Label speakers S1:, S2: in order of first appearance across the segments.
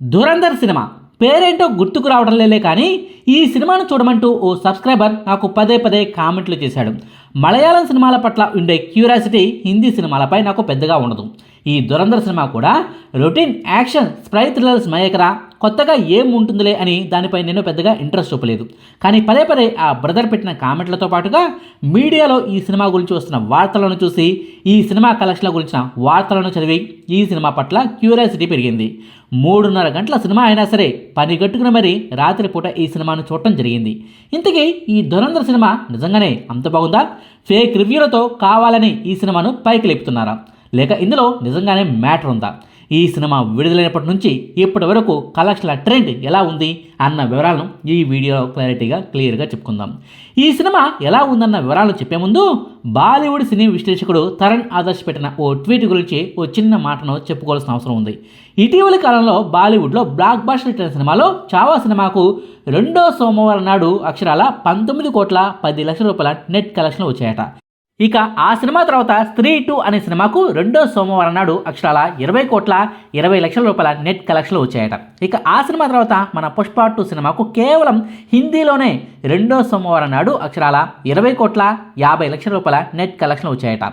S1: Dhurandhar cinema పేరేంటో గుర్తుకు రావడం లేలే కానీ ఈ సినిమాను చూడమంటూ ఓ సబ్స్క్రైబర్ నాకు పదే పదే కామెంట్లు చేశాడు. మలయాళం సినిమాల పట్ల ఉండే క్యూరియాసిటీ హిందీ సినిమాలపై నాకు పెద్దగా ఉండదు. ఈ ధురంధర్ సినిమా కూడా రొటీన్ యాక్షన్ స్ప్రై థ్రిల్లర్స్ మయకరా కొత్తగా ఏం ఉంటుందిలే అని దానిపై నేను పెద్దగా ఇంట్రెస్ట్ చూపలేదు. కానీ పదే పదే ఆ బ్రదర్ పెట్టిన కామెంట్లతో పాటుగా మీడియాలో ఈ సినిమా గురించి వస్తున్న వార్తలను చూసి, ఈ సినిమా కలెక్షన్ల గురించిన వార్తలను చదివి ఈ సినిమా పట్ల క్యూరియాసిటీ పెరిగింది. 3:30 గంటల సినిమా అయినా సరే పని గట్టుకుని మరీ రాత్రిపూట ఈ సినిమాను చూడటం జరిగింది. ఇంతకీ ఈ ధురంధర్ సినిమా నిజంగానే అంత బాగుందా? ఫేక్ రివ్యూలతో కావాలని ఈ సినిమాను పైకి లేపుతున్నారా, లేక ఇందులో నిజంగానే మ్యాటర్ ఉందా? ఈ సినిమా విడుదలైనప్పటి నుంచి ఇప్పటి వరకు కలెక్షన్ల ట్రెండ్ ఎలా ఉంది అన్న వివరాలను ఈ వీడియోలో క్లియర్గా చెప్పుకుందాం. ఈ సినిమా ఎలా ఉందన్న వివరాలు చెప్పే ముందు బాలీవుడ్ సినీ విశ్లేషకుడు తరణ్ ఆదర్శ్ పెట్టిన ఓ ట్వీట్ గురించి ఓ చిన్న మాటను చెప్పుకోవాల్సిన అవసరం ఉంది. ఇటీవలి కాలంలో బాలీవుడ్లో బ్లాక్ బస్టర్ హిట్ సినిమాలో చావా సినిమాకు రెండో సోమవారం నాడు అక్షరాల 19,10,00,000 నెట్ కలెక్షన్లు వచ్చాయట. ఇక ఆ సినిమా తర్వాత స్త్రీ 2 అనే సినిమాకు రెండో సోమవారం నాడు అక్షరాల 20,20,00,000 నెట్ కలెక్షన్లు వచ్చాయట. ఇక ఆ సినిమా తర్వాత మన పుష్ప 2 సినిమాకు కేవలం హిందీలోనే రెండో సోమవారం నాడు అక్షరాల 20,50,00,000 నెట్ కలెక్షన్లు వచ్చాయట.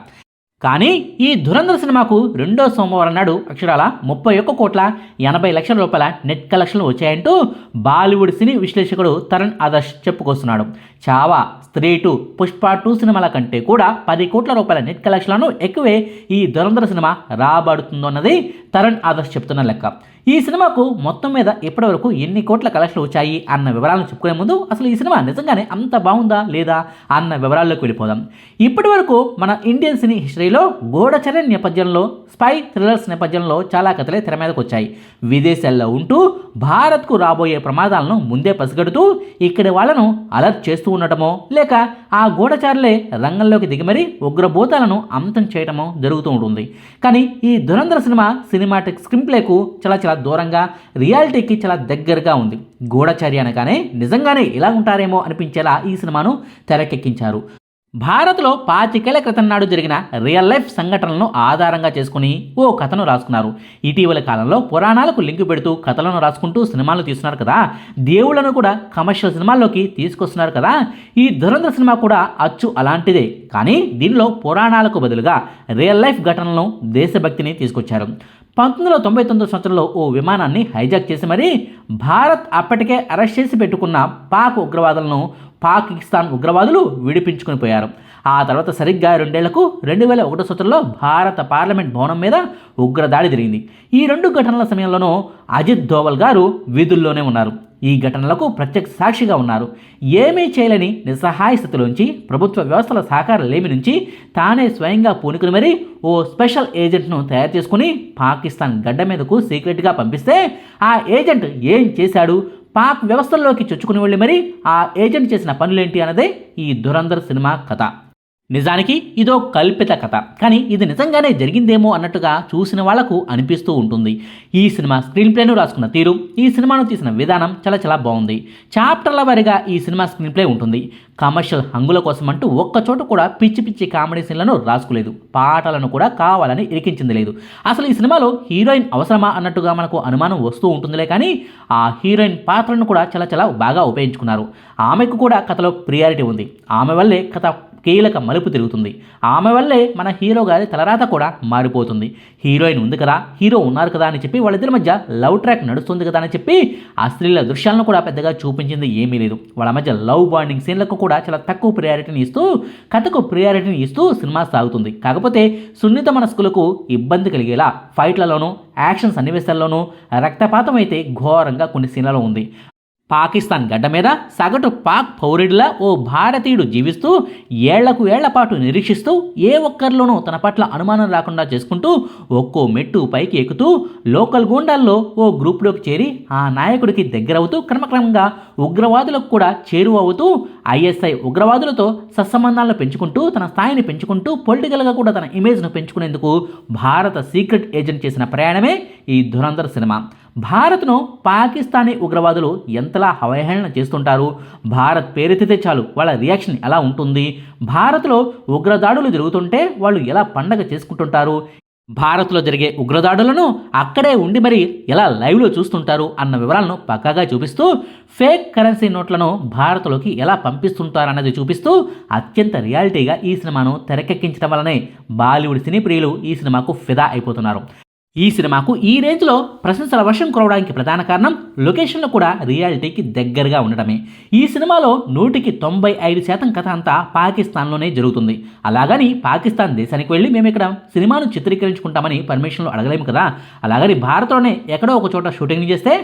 S1: కానీ ఈ ధురంధర్ సినిమాకు రెండో సోమవారం నాడు అక్షరాల 31,80,00,000 నెట్ కలెక్షన్లు వచ్చాయంటూ బాలీవుడ్ సినీ విశ్లేషకుడు తరణ్ ఆదర్శ్ చెప్పుకొస్తున్నాడు. చావా, స్త్రీ 2, పుష్ప 2 సినిమాల కంటే కూడా 10 కోట్ల రూపాయల నెట్ కలెక్షన్లను ఎక్కువే ఈ ధురంధర్ సినిమా రాబడుతుందన్నది తరణ్ ఆదర్శ్ చెప్తున్న లెక్క. ఈ సినిమాకు మొత్తం మీద ఇప్పటివరకు ఎన్ని కోట్ల కలెక్షన్లు వచ్చాయి అన్న వివరాలను చెప్పుకునే ముందు అసలు ఈ సినిమా నిజంగానే అంత బాగుందా లేదా అన్న వివరాల్లోకి వెళ్ళిపోదాం. ఇప్పటి వరకు మన ఇండియన్ సినీ హిస్టరీలో గూఢచర్య నేపథ్యంలో, స్పై థ్రిల్లర్స్ నేపథ్యంలో చాలా కథలే తెర మీదకు వచ్చాయి. విదేశాల్లో ఉంటూ భారత్కు రాబోయే ప్రమాదాలను ముందే పసిగడుతూ ఇక్కడి వాళ్లను అలర్ట్ చేస్తూ ఉండటమో, లేక ఆ గూఢచారులే రంగంలోకి దిగి మరీ ఉగ్రభూతాలను అంతం చేయటమో జరుగుతూ ఉంటుంది. కానీ ఈ ధురంధర్ సినిమాటిక్ స్క్రీన్ ప్లేకు చాలా దూరంగా, రియాలిటీకి చాలా దగ్గరగా ఉంది. గూఢచర్య అనగానే నిజంగానే ఇలా ఉంటారేమో అనిపించేలా ఈ సినిమాను తెరకెక్కించారు. భారత్లో 25 ఏళ్ల క్రితం నాడు జరిగిన రియల్ లైఫ్ సంఘటనలను ఆధారంగా చేసుకుని ఓ కథను రాసుకున్నారు. ఇటీవల కాలంలో పురాణాలకు లింకు పెడుతూ కథలను రాసుకుంటూ సినిమాలు తీస్తున్నారు కదా, దేవుళ్లను కూడా కమర్షియల్ సినిమాల్లోకి తీసుకొస్తున్నారు కదా. ఈ ధురంధర్ సినిమా కూడా అచ్చు అలాంటిదే. కానీ దీనిలో పురాణాలకు బదులుగా రియల్ లైఫ్ ఘటనలను, దేశభక్తిని తీసుకొచ్చారు. 1999 సంవత్సరంలో ఓ విమానాన్ని హైజాక్ చేసి మరీ భారత్ అప్పటికే అరెస్ట్ చేసి పెట్టుకున్న పాక్ ఉగ్రవాదులను పాకిస్తాన్ ఉగ్రవాదులు విడిపించుకుని పోయారు. ఆ తర్వాత సరిగ్గా 2 ఏళ్లకు 2001 సంవత్సరంలో భారత పార్లమెంట్ భవనం మీద ఉగ్రదాడి జరిగింది. ఈ 2 ఘటనల సమయంలోనూ అజిత్ దోవల్ గారు విధుల్లోనే ఉన్నారు. ఈ ఘటనలకు ప్రత్యక్ష సాక్షిగా ఉన్నారు. ఏమీ చేయలేని నిస్సహాయ స్థితిలోంచి, ప్రభుత్వ వ్యవస్థల సహకారం లేమి నుంచి తానే స్వయంగా పూనుకుని మరీ ఓ స్పెషల్ ఏజెంట్ను తయారు చేసుకుని పాకిస్తాన్ గడ్డ మీదకు సీక్రెట్గా పంపిస్తే ఆ ఏజెంట్ ఏం చేశాడు, పాక్ వ్యవస్థల్లోకి చొచ్చుకుని వెళ్ళి మరి ఆ ఏజెంట్ చేసిన పనులేంటి అన్నదే ఈ ధురంధర్ సినిమా కథ. నిజానికి ఇదో కల్పిత కథ, కానీ ఇది నిజంగానే జరిగిందేమో అన్నట్టుగా చూసిన వాళ్లకు అనిపిస్తూ ఉంటుంది. ఈ సినిమా స్క్రీన్ ప్లేను రాసుకున్న తీరు, ఈ సినిమాను తీసిన విధానం చాలా బాగుంది. చాప్టర్ల వారీగా ఈ సినిమా స్క్రీన్ ప్లే ఉంటుంది. కమర్షియల్ హంగుల కోసం అంటూ ఒక్కచోట కూడా పిచ్చి కామెడీ సీన్లను రాసుకోలేదు. పాటలను కూడా కావాలని ఇరికించింది లేదు. అసలు ఈ సినిమాలో హీరోయిన్ అవసరమా అన్నట్టుగా మనకు అనుమానం వస్తూ ఉంటుందిలే, కానీ ఆ హీరోయిన్ పాత్రను కూడా చాలా బాగా ఉపయోగించుకున్నారు. ఆమెకు కూడా కథలో ప్రియారిటీ ఉంది. ఆమె వల్లే కథ కీలక మలుపు తిరుగుతుంది. ఆమె వల్లే మన హీరో గారి తలరాత కూడా మారిపోతుంది. హీరోయిన్ ఉంది కదా, హీరో ఉన్నారు కదా అని చెప్పి వాళ్ళిద్దరి మధ్య లవ్ ట్రాక్ నడుస్తుంది కదా అని చెప్పి అశ్లీల దృశ్యాలను కూడా పెద్దగా చూపించింది ఏమీ లేదు. వాళ్ళ మధ్య లవ్ బాండింగ్ సీన్లకు కూడా చాలా తక్కువ ప్రియారిటీని ఇస్తూ, కథకు ప్రియారిటీని ఇస్తూ సినిమా సాగుతుంది. కాకపోతే సున్నిత మనస్కులకు ఇబ్బంది కలిగేలా ఫైట్లలోనూ, యాక్షన్ సన్నివేశాల్లోనూ రక్తపాతం అయితే ఘోరంగా కొన్ని సీన్లలో ఉంది. పాకిస్తాన్ గడ్డ మీద సగటు పాక్ పౌరుడిలా ఓ భారతీయుడు జీవిస్తూ ఏళ్ల పాటు నిరీక్షిస్తూ ఏ ఒక్కరిలోనూ తన పట్ల అనుమానం రాకుండా చేసుకుంటూ ఒక్కో మెట్టు పైకి ఎక్కుతూ లోకల్ గూండాల్లో ఓ గ్రూప్లోకి చేరి ఆ నాయకుడికి దగ్గరవుతూ క్రమక్రమంగా ఉగ్రవాదులకు కూడా చేరువవుతూ ఐఎస్ఐ ఉగ్రవాదులతో సత్సంబంధాలను పెంచుకుంటూ తన స్థాయిని పెంచుకుంటూ పొలిటికల్గా కూడా తన ఇమేజ్ను పెంచుకునేందుకు భారత సీక్రెట్ ఏజెంట్ చేసిన ప్రయాణమే ఈ ధురంధర్ సినిమా. భారత్ను పాకిస్తానీ ఉగ్రవాదులు ఎంతలా అవహేళన చేస్తుంటారు, భారత్ పేరెత్తితే చాలు వాళ్ళ రియాక్షన్ ఎలా ఉంటుంది, భారత్లో ఉగ్రదాడులు జరుగుతుంటే వాళ్ళు ఎలా పండగ చేసుకుంటుంటారు, భారత్లో జరిగే ఉగ్రదాడులను అక్కడే ఉండి మరి ఎలా లైవ్లో చూస్తుంటారు అన్న వివరాలను పక్కాగా చూపిస్తూ ఫేక్ కరెన్సీ నోట్లను భారత్లోకి ఎలా పంపిస్తుంటారన్నది చూపిస్తూ అత్యంత రియాలిటీగా ఈ సినిమాను తెరకెక్కించడం వల్లనే బాలీవుడ్ సినీ ప్రియులు ఈ సినిమాకు ఫిదా అయిపోతున్నారు. ఈ సినిమాకు ఈ రేంజ్లో ప్రశంసల వర్షం కురవడానికి ప్రధాన కారణం లొకేషన్లు కూడా రియాలిటీకి దగ్గరగా ఉండటమే. ఈ సినిమాలో 100% కథ అంతా పాకిస్తాన్లోనే జరుగుతుంది. అలాగని పాకిస్తాన్ దేశానికి వెళ్ళి మేము ఇక్కడ సినిమాను చిత్రీకరించుకుంటామని పర్మిషన్లు అడగలేము కదా. అలాగని భారత్లోనే ఎక్కడో ఒక చోట షూటింగ్ చేస్తే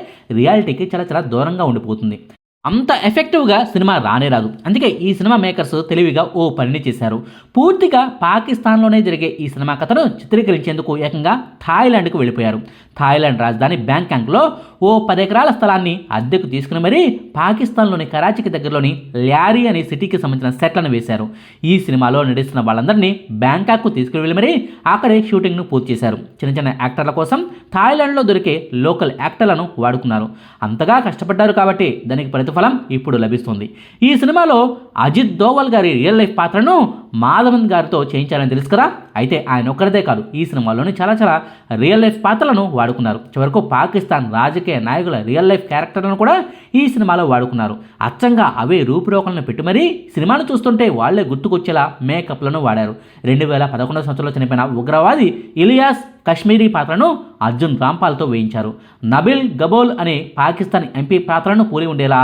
S1: రియాలిటీకి చాలా దూరంగా ఉండిపోతుంది. అంత ఎఫెక్టివ్గా సినిమా రానే రాదు. అందుకే ఈ సినిమా మేకర్స్ తెలివిగా ఓ పనిని చేశారు. పూర్తిగా పాకిస్తాన్లోనే జరిగే ఈ సినిమా కథను చిత్రీకరించేందుకు ఏకంగా థాయిలాండ్కు వెళ్ళిపోయారు. థాయిలాండ్ రాజధాని బ్యాంకాక్లో ఓ 10 ఎకరాల స్థలాన్ని అద్దెకు తీసుకుని మరీ పాకిస్తాన్లోని కరాచీకి దగ్గరలోని ల్యారీ అనే సిటీకి సంబంధించిన సెట్లను వేశారు. ఈ సినిమాలో నటిస్తున్న వాళ్ళందరినీ బ్యాంకాక్కు తీసుకుని వెళ్ళి మరీ అక్కడే షూటింగ్ను పూర్తి చేశారు. చిన్న యాక్టర్ల కోసం థాయిలాండ్లో దొరికే లోకల్ యాక్టర్లను వాడుకున్నారు. అంతగా కష్టపడ్డారు కాబట్టి దానికి ప్రతిఫలం ఇప్పుడు లభిస్తుంది. ఈ సినిమాలో అజిత్ దోవల్ గారి రియల్ లైఫ్ పాత్రను మాధవన్ గారితో చేయించారని తెలుసు కదా. అయితే ఆయన ఒక్కరిదే కాదు, ఈ సినిమాలోని చాలా రియల్ లైఫ్ పాత్రలను వాడుకున్నారు. చివరకు పాకిస్తాన్ రాజకీయ నాయకుల రియల్ లైఫ్ క్యారెక్టర్లను కూడా ఈ సినిమాలో వాడుకున్నారు. అచ్చంగా అవే రూపురేఖలను పెట్టి మరీ సినిమాను చూస్తుంటే వాళ్లే గుర్తుకొచ్చేలా మేకప్లను వాడారు. 2011 సంవత్సరంలో చనిపోయిన ఉగ్రవాది ఇలియాస్ కశ్మీరీ పాత్రను అర్జున్ రాంపాల్తో వేయించారు. నబిల్ గబోల్ అనే పాకిస్తాన్ ఎంపీ పాత్రను పోలి ఉండేలా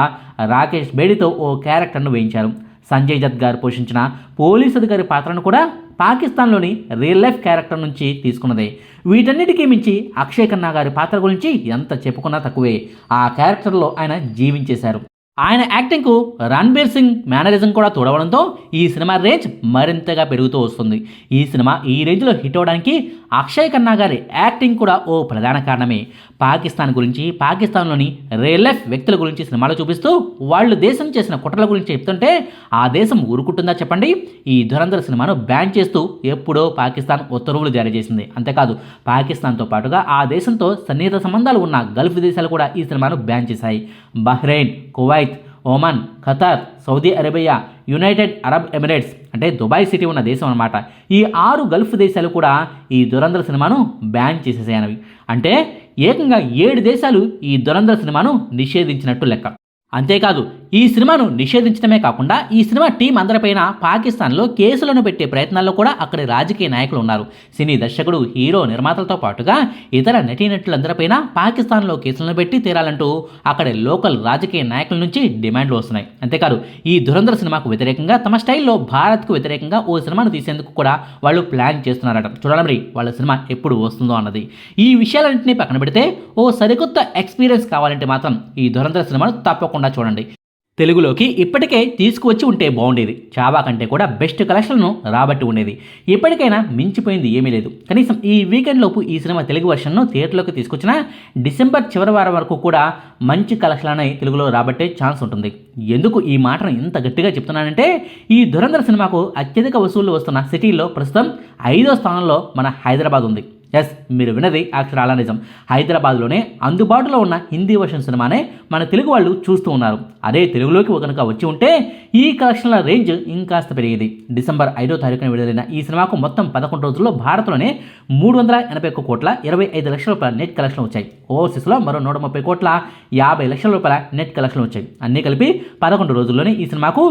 S1: రాకేష్ బేడితో ఓ క్యారెక్టర్ను వేయించారు. సంజయ్ దత్ గారు పోషించిన పోలీస్ అధికారి పాత్రను కూడా పాకిస్తాన్లోని రియల్ లైఫ్ క్యారెక్టర్ నుంచి తీసుకున్నదే. వీటన్నిటికీ మించి అక్షయ్ ఖన్నా గారి పాత్ర గురించి ఎంత చెప్పుకున్నా తక్కువే. ఆ క్యారెక్టర్లో ఆయన జీవించేశారు. ఆయన యాక్టింగ్కు రణ్బీర్ సింగ్ మేనరిజం కూడా తోడవడంతో ఈ సినిమా రేంజ్ మరింతగా పెరుగుతూ వస్తుంది. ఈ సినిమా ఈ రేంజ్లో హిట్ అవడానికి అక్షయ్ ఖన్నా గారి యాక్టింగ్ కూడా ఓ ప్రధాన కారణమే. పాకిస్తాన్ గురించి, పాకిస్తాన్లోని రియల్ లైఫ్ వ్యక్తుల గురించి సినిమాలో చూపిస్తూ వాళ్ళు దేశం చేసిన కుట్రల గురించి చెప్తుంటే ఆ దేశం ఊరుకుంటుందా చెప్పండి. ఈ ధురంధర్ సినిమాను బ్యాన్ చేస్తూ ఎప్పుడో పాకిస్తాన్ ఉత్తర్వులు జారీ చేసింది. అంతేకాదు, పాకిస్తాన్తో పాటుగా ఆ దేశంతో సన్నిహిత సంబంధాలు ఉన్న గల్ఫ్ దేశాలు కూడా ఈ సినిమాను బ్యాన్ చేశాయి. Bahrain, Kuwait, Oman, Qatar, Saudi Arabia, United Arab Emirates అంటే దుబాయ్ సిటీ ఉన్న దేశం అన్నమాట. ఈ 6 గల్ఫ్ దేశాలు కూడా ఈ దురంధర్ సినిమాను బ్యాన్ చేసేసాయనవి. అంటే ఏకంగా 7 దేశాలు ఈ దురంధర్ సినిమాను నిషేధించినట్టు లెక్క. అంతేకాదు, ఈ సినిమాను నిషేధించడమే కాకుండా ఈ సినిమా టీం అందరిపైన పాకిస్తాన్లో కేసులను పెట్టే ప్రయత్నాల్లో కూడా అక్కడి రాజకీయ నాయకులు ఉన్నారు. సినీ దర్శకుడు, హీరో, నిర్మాతలతో పాటుగా ఇతర నటీనటులందరిపైన పాకిస్తాన్లో కేసులను పెట్టి తీరాలంటూ అక్కడి లోకల్ రాజకీయ నాయకుల నుంచి డిమాండ్లు వస్తున్నాయి. అంతేకాదు, ఈ ధురంధర్ సినిమాకు వ్యతిరేకంగా తమ స్టైల్లో భారత్కు వ్యతిరేకంగా ఓ సినిమాను తీసేందుకు కూడా వాళ్ళు ప్లాన్ చేస్తున్నారట. చూడాలి మరి వాళ్ళ సినిమా ఎప్పుడు వస్తుందో అన్నది. ఈ విషయాలన్నింటినీ పక్కన పెడితే ఓ సరికొత్త ఎక్స్పీరియన్స్ కావాలంటే మాత్రం ఈ ధురంధర్ సినిమాను తప్పకుండా చూడండి. తెలుగులోకి ఇప్పటికే తీసుకువచ్చి ఉంటే బాగుండేది. చావా కంటే కూడా బెస్ట్ కలెక్షన్లను రాబట్టి ఉండేది. ఇప్పటికైనా మించిపోయింది ఏమీ లేదు. కనీసం ఈ వీకెండ్ లోపు ఈ సినిమా తెలుగు వర్షన్ను థియేటర్లోకి తీసుకొచ్చిన డిసెంబర్ చివరి వారం వరకు కూడా మంచి కలెక్షన్లని తెలుగులో రాబట్టే ఛాన్స్ ఉంటుంది. ఎందుకు ఈ మాటను ఇంత గట్టిగా చెప్తున్నానంటే ఈ ధురంధర్ సినిమాకు అత్యధిక వసూళ్లు వస్తున్న సిటీల్లో ప్రస్తుతం 5వ స్థానంలో మన హైదరాబాద్ ఉంది. ఎస్, మీరు విన్నది అక్షరాల నిజం. హైదరాబాద్లోనే అందుబాటులో ఉన్న హిందీ వర్షన్ సినిమానే మన తెలుగు వాళ్ళు చూస్తూ ఉన్నారు. అదే తెలుగులోకి కనుక వచ్చి ఉంటే ఈ కలెక్షన్ల రేంజ్ ఇంకాస్త పెరిగేది. డిసెంబర్ 5వ తారీఖున విడుదలైన ఈ సినిమాకు మొత్తం 11 రోజుల్లో భారత్లోనే 381 కోట్ల 25 లక్షల రూపాయల నెట్ కలెక్షన్ వచ్చాయి. ఓవర్సీస్లో మరో 130 కోట్ల 50 లక్షల రూపాయల నెట్ కలెక్షన్ వచ్చాయి. అన్నీ కలిపి 11 రోజుల్లోనే ఈ సినిమాకు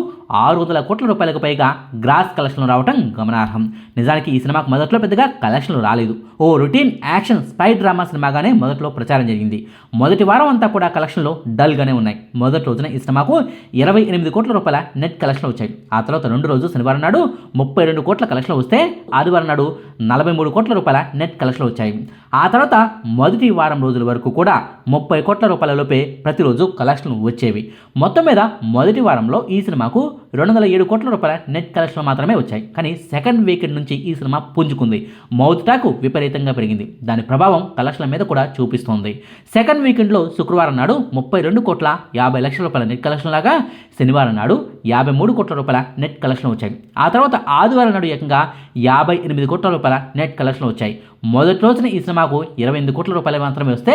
S1: 600 కోట్ల రూపాయలకు పైగా గ్రాస్ కలెక్షన్లు రావడం గమనార్హం. నిజానికి ఈ సినిమాకు మొదట్లో పెద్దగా కలెక్షన్లు రాలేదు. ఓ రొటీన్ యాక్షన్ స్పై డ్రామా సినిమాగానే మొదట్లో ప్రచారం జరిగింది. మొదటి వారం అంతా కూడా కలెక్షన్లు డల్గానే ఉన్నాయి. మొదటి రోజున ఈ సినిమాకు 28 కోట్ల రూపాయల నెట్ కలెక్షన్లు వచ్చాయి. ఆ తర్వాత 2 రోజు శనివారం నాడు 32 కోట్ల కలెక్షన్లు వస్తే ఆదివారం నాడు 43 కోట్ల రూపాయల నెట్ కలెక్షన్లు వచ్చాయి. ఆ తర్వాత మొదటి వారం రోజుల వరకు కూడా 30 కోట్ల రూపాయల లోపే ప్రతిరోజు కలెక్షన్లు వచ్చేవి. మొత్తం మీద మొదటి వారంలో ఈ సినిమాకు 207 కోట్ల రూపాయల నెట్ కలెక్షన్లు మాత్రమే వచ్చాయి. కానీ సెకండ్ వీకెండ్ నుంచి ఈ సినిమా పుంజుకుంది. మౌత్ టాక్ విపరీతంగా పెరిగింది. దాని ప్రభావం కలెక్షన్ల మీద కూడా చూపిస్తోంది. సెకండ్ వీకెండ్లో శుక్రవారం నాడు 32 కోట్ల 50 లక్షల రూపాయల నెట్ కలెక్షన్ లాగా, శనివారం నాడు 53 కోట్ల రూపాయల నెట్ కలెక్షన్ వచ్చాయి. ఆ తర్వాత ఆదివారం నాడు ఏకంగా 58 కోట్ల రూపాయల నెట్ కలెక్షన్ వచ్చాయి. మొదటి రోజున ఈ సినిమాకు 28 కోట్ల రూపాయలు మాత్రమే వస్తే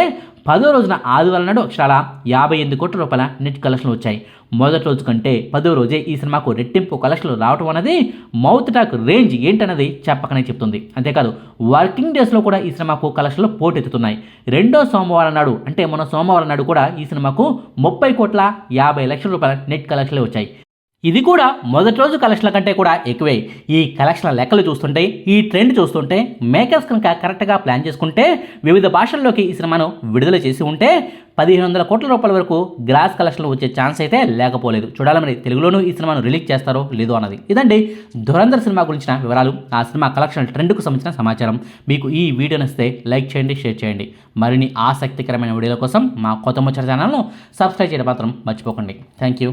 S1: 10వ రోజున ఆదివారం నాడు అక్షరాల 58 కోట్ల రూపాయల నెట్ కలెక్షన్ వచ్చాయి. మొదటి రోజు కంటే 10వ రోజే ఈ సినిమాకు రెట్టింపు కలెక్షన్లు రావడం అనేది మౌత్ టాక్ రేంజ్ ఏంటన్నది చెప్పకనే చెప్తుంది. అంతేకాదు వర్కింగ్ డేస్లో కూడా ఈ సినిమాకు కలెక్షన్లు పోటెత్తుతున్నాయి. రెండో సోమవారం నాడు అంటే మొన్న సోమవారం నాడు కూడా ఈ సినిమాకు 30,50,00,000 రూపాయల నెట్ కలెక్షన్లు వచ్చాయి. ఇది కూడా మొదటి రోజు కలెక్షన్ల కంటే కూడా ఎక్కువే. ఈ కలెక్షన్ల లెక్కలు చూస్తుంటే, ఈ ట్రెండ్ చూస్తుంటే, మేకర్స్ కనుక కరెక్ట్గా ప్లాన్ చేసుకుంటే, వివిధ భాషల్లోకి ఈ సినిమాను విడుదల చేసి ఉంటే 1,500 కోట్ల రూపాయల వరకు గ్రాస్ కలెక్షన్లు వచ్చే ఛాన్స్ అయితే లేకపోలేదు. చూడాలి మరి తెలుగులోనూ ఈ సినిమాను రిలీజ్ చేస్తారో లేదో అన్నది. ఇదండి ధురంధర్ సినిమా గురించిన వివరాలు, ఆ సినిమా కలెక్షన్ ట్రెండ్కు సంబంధించిన సమాచారం. మీకు ఈ వీడియో నచ్చితే లైక్ చేయండి, షేర్ చేయండి. మరిన్ని ఆసక్తికరమైన వీడియోల కోసం మా కొత్త ముచ్చట ఛానల్ను సబ్స్క్రైబ్ చేయడం మాత్రం మర్చిపోకండి. Thank you.